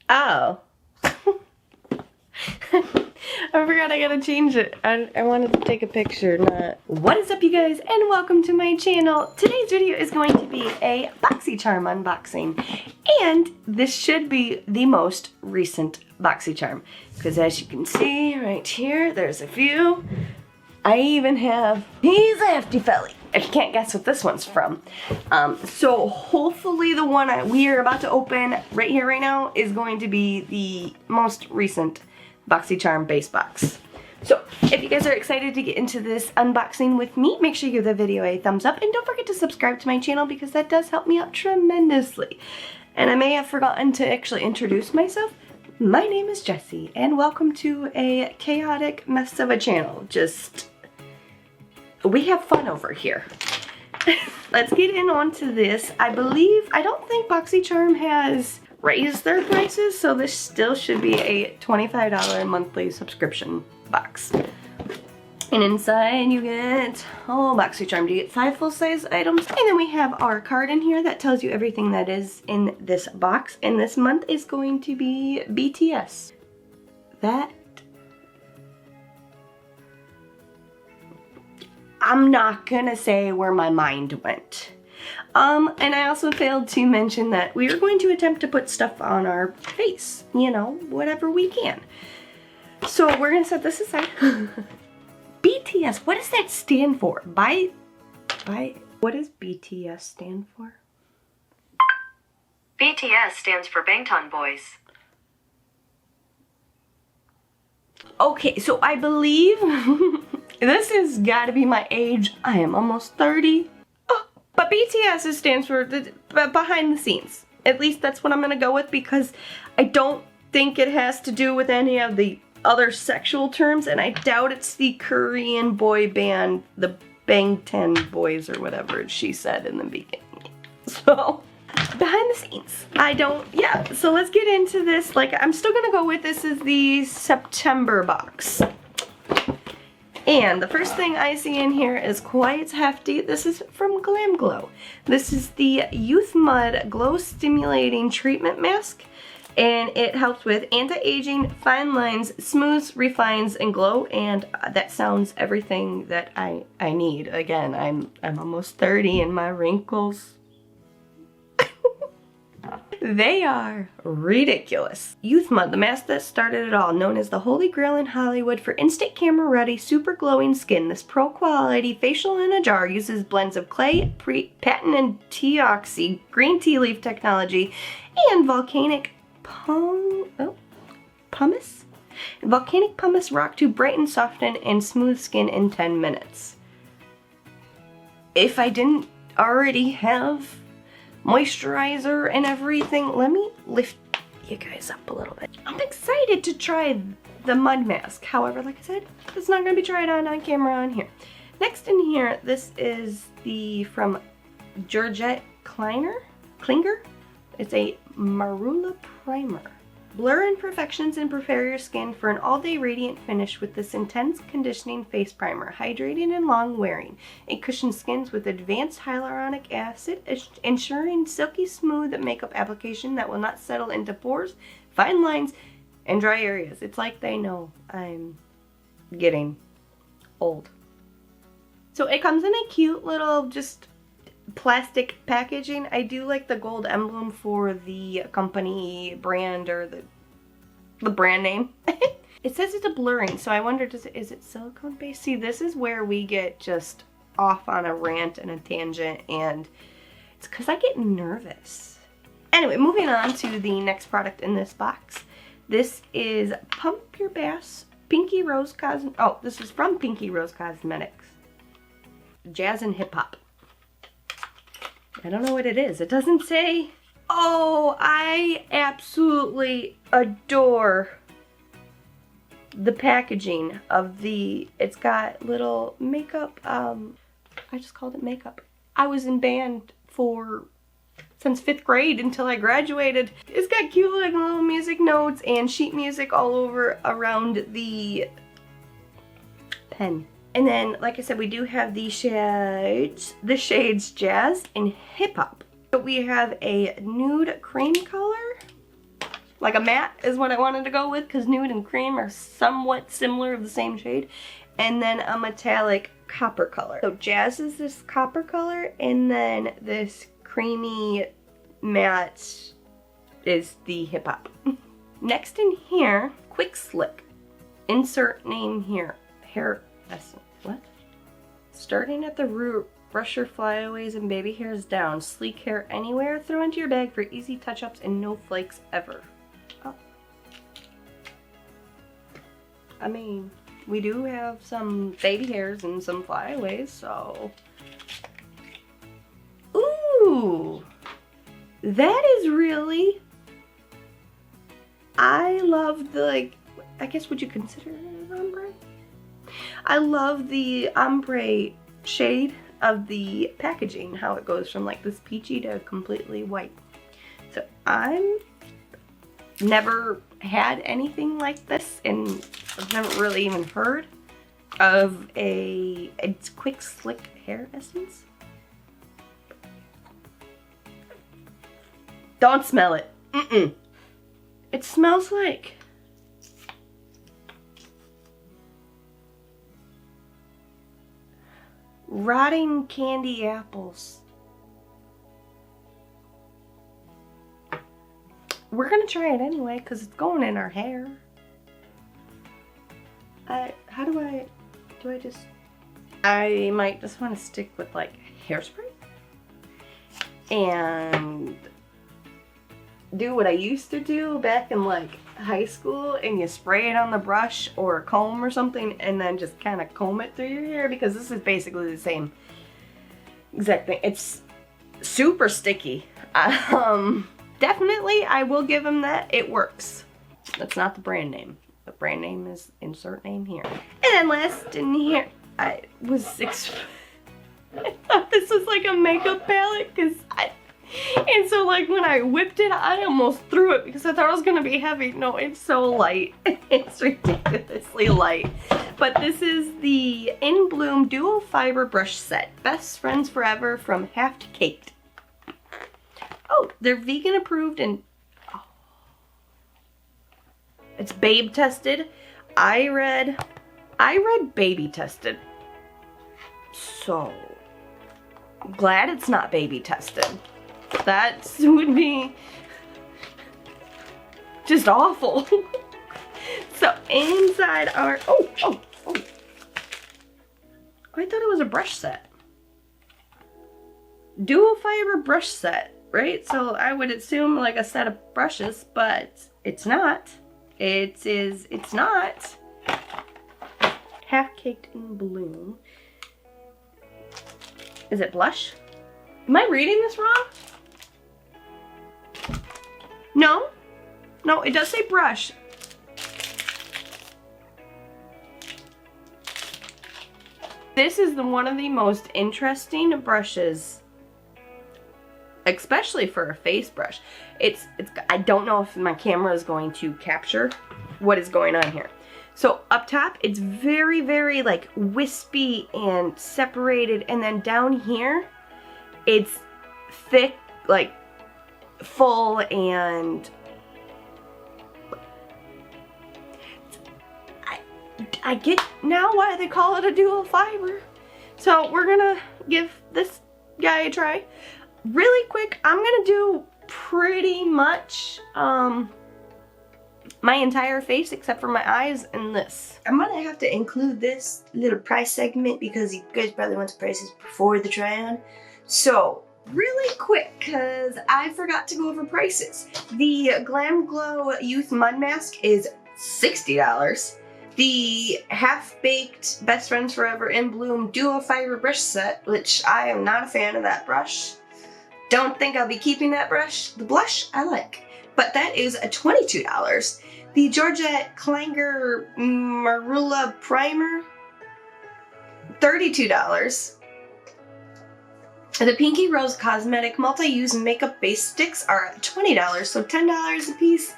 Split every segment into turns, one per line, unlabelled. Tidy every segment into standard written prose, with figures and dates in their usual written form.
Oh. I forgot I gotta change it. I wanted to take a picture, not... What is up, you guys, and welcome to my channel. Today's video is going to be a BoxyCharm unboxing. And this should be the most recent BoxyCharm. Because as you can see right here, there's a few. I even have... He's a hefty felly. If you can't guess what this one's from. So hopefully the one we are about to open right here, right now, is going to be the most recent BoxyCharm Base Box. So if you guys are excited to get into this unboxing with me, make sure you give the video a thumbs up and don't forget to subscribe to my channel because that does help me out tremendously. And I may have forgotten to actually introduce myself. My name is Jessie and welcome to a chaotic mess of a channel. We have fun over here. Let's get in onto this. I don't think BoxyCharm has raised their prices, so this still should be a $25 monthly subscription box. And inside you get, BoxyCharm, you get 5 full-size items. And then we have our card in here that tells you everything that is in this box. And this month is going to be BTS. I'm not gonna say where my mind went. And I also failed to mention that we are going to attempt to put stuff on our face, you know, whatever we can. So we're gonna set this aside. BTS, what does that stand for? What does BTS stand for?
BTS stands for Bangtan Boys.
Okay, so I believe this has got to be my age. I am almost 30. But BTS stands for behind the scenes. At least that's what I'm going to go with because I don't think it has to do with any of the other sexual terms, and I doubt it's the Korean boy band, the Bangtan Boys or whatever she said in the beginning. So, behind the scenes. So let's get into this. I'm still going to go with this as the September box. And the first thing I see in here is quite hefty. This is from Glam Glow. This is the Youth Mud Glow Stimulating Treatment Mask. And it helps with anti-aging, fine lines, smooths, refines, and glow. And that sounds everything that I need. Again, I'm almost 30 and my wrinkles, they are ridiculous. Youth Mud, the mask that started it all, known as the Holy Grail in Hollywood for instant camera ready, super glowing skin. This pro quality facial in a jar uses blends of clay, patent and teoxy, green tea leaf technology, and volcanic pumice? Volcanic pumice rock to brighten, soften, and smooth skin in 10 minutes. If I didn't already have moisturizer and everything, let me lift you guys up a little bit. I'm excited to try the mud mask. However, like I said, it's not going to be tried on camera on here. Next in here, this is from Georgette Klinger. It's a Marula Primer. Blur imperfections and prepare your skin for an all-day radiant finish with this intense conditioning face primer, hydrating and long wearing. It cushions skins with advanced hyaluronic acid, ensuring silky smooth makeup application that will not settle into pores, fine lines, and dry areas. It's like they know I'm getting old. So it comes in a cute little just plastic packaging. I do like the gold emblem for the company brand or the brand name. It says it's a blurring, so I wonder, is it silicone based? See, this is where we get just off on a rant and a tangent, and it's because I get nervous. Anyway, moving on to the next product in this box. This is Pump Your Bass Pinky Rose this is from Pinky Rose Cosmetics. Jazz and Hip Hop. I don't know what it is. It doesn't say. Oh, I absolutely adore the packaging of it's got little makeup. I just called it makeup. I was in band since 5th grade until I graduated. It's got cute little music notes and sheet music all over around the pen. And then, like I said, we do have the shades Jazz and Hip Hop. So we have a nude cream color Like a matte is what I wanted to go with because nude and cream are somewhat similar of the same shade. And then a metallic copper color. So Jazz is this copper color, and then this creamy matte is the hip hop. Next in here, Quick Slick. Insert name here. Hair essence. What? Starting at the root, brush your flyaways and baby hairs down. Sleek hair anywhere. Throw into your bag for easy touch-ups and no flakes ever. Oh. I mean, we do have some baby hairs and some flyaways, so... Ooh! That is really... I love the, like, I guess would you consider it an ombre? I love the ombre shade of the packaging, how it goes from like this peachy to completely white. So I'm never had anything like this, and I've never really even heard of it's Quick Slick hair essence. Don't smell it. Mm-mm. It smells like rotting candy apples. We're gonna try it anyway because it's going in our hair. I might just want to stick with like hairspray and do what I used to do back in like high school, and you spray it on the brush or a comb or something and then just kind of comb it through your hair, because this is basically the same exact thing. It's super sticky. Definitely I will give them that. It works. That's not the brand name. The brand name is insert name here. And then last in here, I thought this was like a makeup palette, and so like when I whipped it, I almost threw it because I thought it was gonna be heavy. No, it's so light. It's ridiculously light. But this is the In Bloom Dual Fiber Brush Set. Best Friends Forever from Half Caked. Oh, they're vegan approved and it's babe tested. I read baby tested. So glad it's not baby tested. That would be just awful. So inside our, oh, I thought it was a brush set. Dual fiber brush set, right? So I would assume like a set of brushes, but it's not. It's not. Half Caked in Bloom. Is it blush? Am I reading this wrong? No, it does say brush. This is one of the most interesting brushes, especially for a face brush. I don't know if my camera is going to capture what is going on here. So up top, it's very, very like wispy and separated, and then down here, it's thick, like full, and I get now why they call it a dual fiber. So we're gonna give this guy a try. Really quick, I'm gonna do pretty much my entire face except for my eyes and this. I'm gonna have to include this little price segment because you guys probably want the prices before the try on. So really quick, because I forgot to go over prices. The Glam Glow Youth Mud Mask is $60. The Half-Baked Best Friends Forever In Bloom Duo Fiber Brush Set, which I am not a fan of that brush. Don't think I'll be keeping that brush. The blush I like, but that is $22. The Georgette Klanger Marula Primer, $32. The Pinky Rose Cosmetic Multi-Use Makeup Base Sticks are $20, so $10 a piece.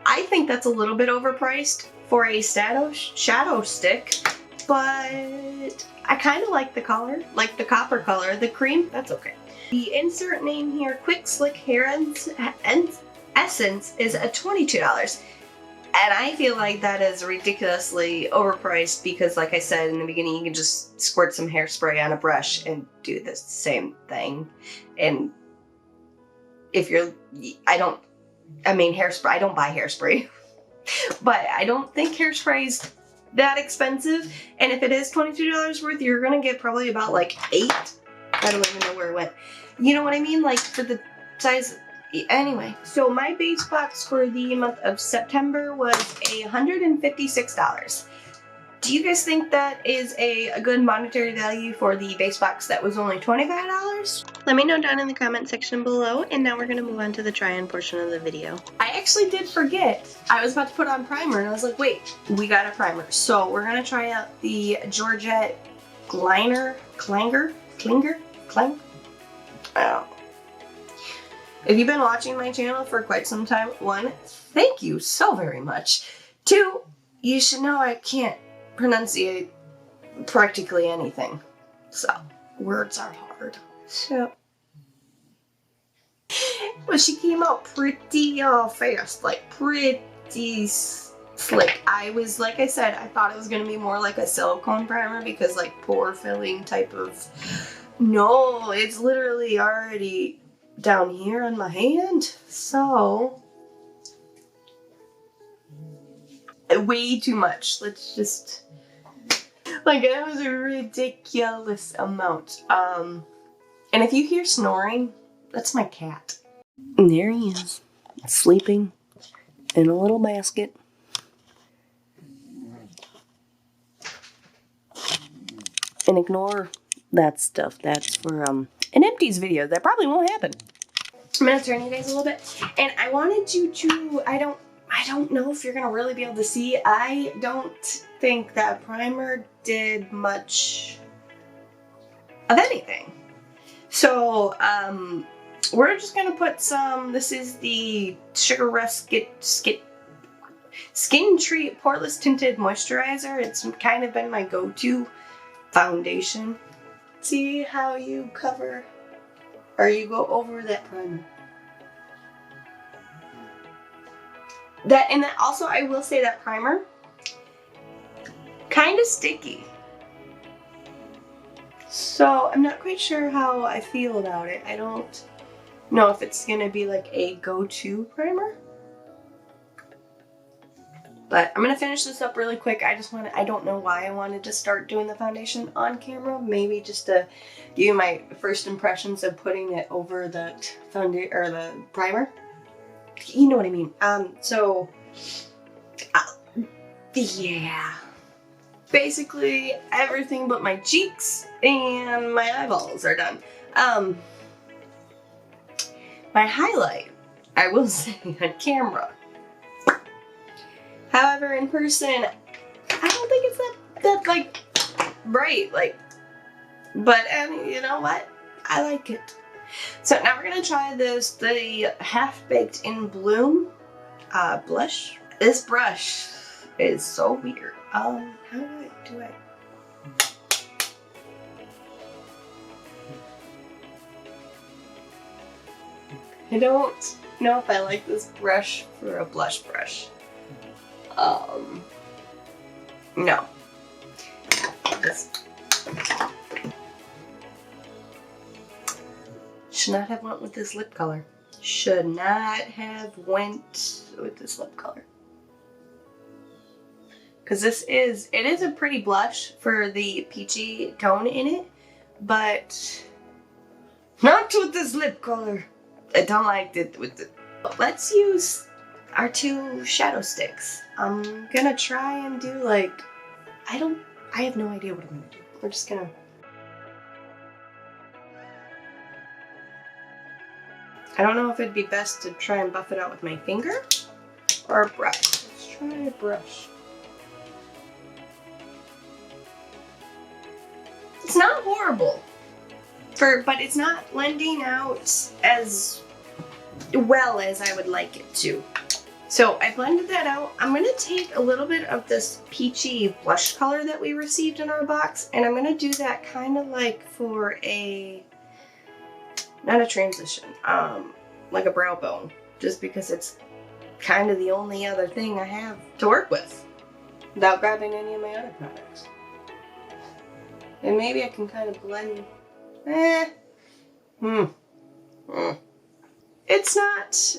I think that's a little bit overpriced for a shadow stick, but I kind of like the color, like the copper color. The cream, that's okay. The insert name here, Quick Slick Hair Essence is at $22. And I feel like that is ridiculously overpriced because, like I said in the beginning, you can just squirt some hairspray on a brush and do the same thing. And if you're, hairspray, I don't buy hairspray, but I don't think hairspray is that expensive. And if it is $22 worth, you're gonna get probably about like 8. I don't even know where it went. You know what I mean? Like for the size. Anyway, so my base box for the month of September was $156. Do you guys think that is a good monetary value for the base box that was only $25? Let me know down in the comment section below, and now we're going to move on to the try-on portion of the video. I actually did forget. I was about to put on primer, and I was like, wait, we got a primer. So we're going to try out the Georgette Klinger? Oh. If you've been watching my channel for quite some time, 1, thank you so very much. 2, you should know I can't pronunciate practically anything. So, words are hard. So, well, she came out pretty fast, like pretty slick. I was, like I said, I thought it was going to be more like a silicone primer because like pore filling type of, no, it's literally already down here on my hand, so way too much. Let's just, like, it was a ridiculous amount. And if you hear snoring, that's my cat. And there he is, sleeping in a little basket. And ignore that stuff. That's for an empties video. That probably won't happen. I'm gonna turn you guys a little bit, and I wanted you to, I don't know if you're gonna really be able to see. I don't think that primer did much of anything. So we're just gonna put some, this is the Sugar Rush Skin Treat Poreless Tinted Moisturizer. It's kind of been my go-to foundation. See how you cover or you go over that primer. And then also I will say that primer, kind of sticky. So I'm not quite sure how I feel about it. I don't know if it's gonna be like a go-to primer. But I'm gonna finish this up really quick. I don't know why I wanted to start doing the foundation on camera. Maybe just to give you my first impressions of putting it over the foundation or the primer. You know what I mean. Yeah. Basically everything but my cheeks and my eyeballs are done. My highlight, I will say on camera. However, in person, I don't think it's that like bright, like, but you know what? I like it. So now we're gonna try this, the Half Baked in Bloom blush. This brush is so weird. How do I? I don't know if I like this brush for a blush brush. No. Should not have went with this lip color. Should not have went with this lip color. Because it is a pretty blush for the peachy tone in it, but not with this lip color. I don't like it with it. Let's use our 2 shadow sticks. I'm gonna try and do like, I have no idea what I'm gonna do. We're just gonna. I don't know if it'd be best to try and buff it out with my finger or a brush. Let's try a brush. It's not horrible, but it's not blending out as well as I would like it to. So I blended that out. I'm going to take a little bit of this peachy blush color that we received in our box, and I'm going to do that kind of like for a, not a transition, like a brow bone. just because it's kind of the only other thing I have to work with without grabbing any of my other products. And maybe I can kind of blend. It's not.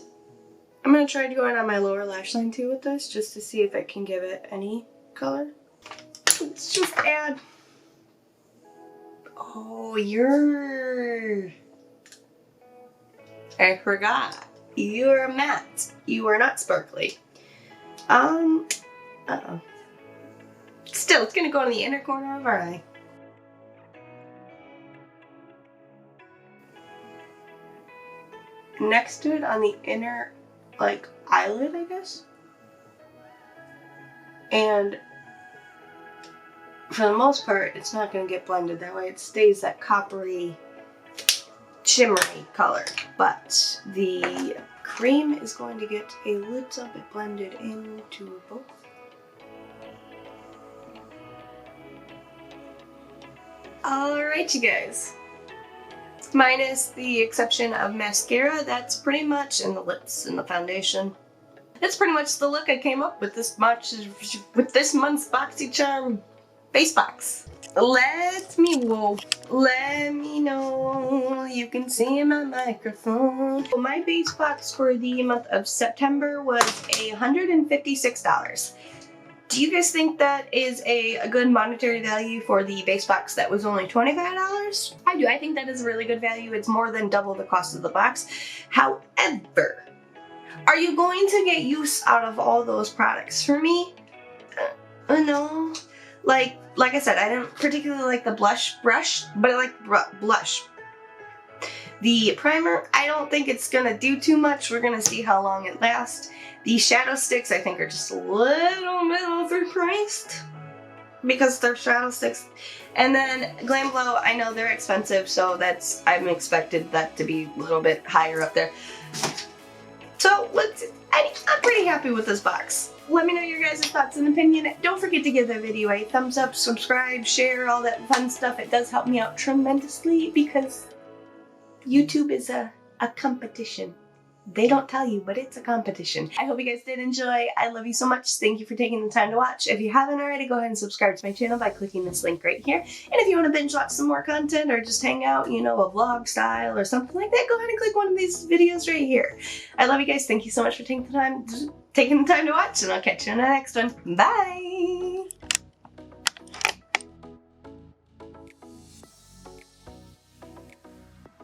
I'm gonna try to go in on my lower lash line too with this, just to see if it can give it any color. Let's just add. Oh, I forgot. You're matte. You are not sparkly. Uh-oh. Still, it's gonna go in the inner corner of our eye. Next to it on the inner, like, eyelid, I guess. And for the most part, it's not gonna get blended. That way it stays that coppery, shimmery color. But the cream is going to get a little bit blended into both. Alright, you guys. Minus the exception of mascara, that's pretty much, and the lips and the foundation. That's pretty much the look I came up with this month's BoxyCharm Base Box. Let me know. You can see my microphone. So my base box for the month of September was $156. Do you guys think that is a good monetary value for the base box that was only $25? I do. I think that is a really good value. It's more than double the cost of the box. However, are you going to get use out of all those products? For me, no. Like I said, I didn't particularly like the blush brush, but I like blush. The primer, I don't think it's gonna do too much. We're gonna see how long it lasts. The shadow sticks, I think, are just a little bit overpriced because they're shadow sticks. And then Glam Glow, I know they're expensive, so I'm expected that to be a little bit higher up there. So I'm pretty happy with this box. Let me know your guys' thoughts and opinion. Don't forget to give the video a thumbs up, subscribe, share, all that fun stuff. It does help me out tremendously because YouTube is a competition. They don't tell you, but it's a competition. I hope you guys did enjoy. I love you so much. Thank you for taking the time to watch. If you haven't already, go ahead and subscribe to my channel by clicking this link right here. And if you want to binge watch some more content or just hang out, you know, a vlog style or something like that, go ahead and click one of these videos right here. I love you guys. Thank you so much for taking the time to watch, and I'll catch you in the next one. Bye!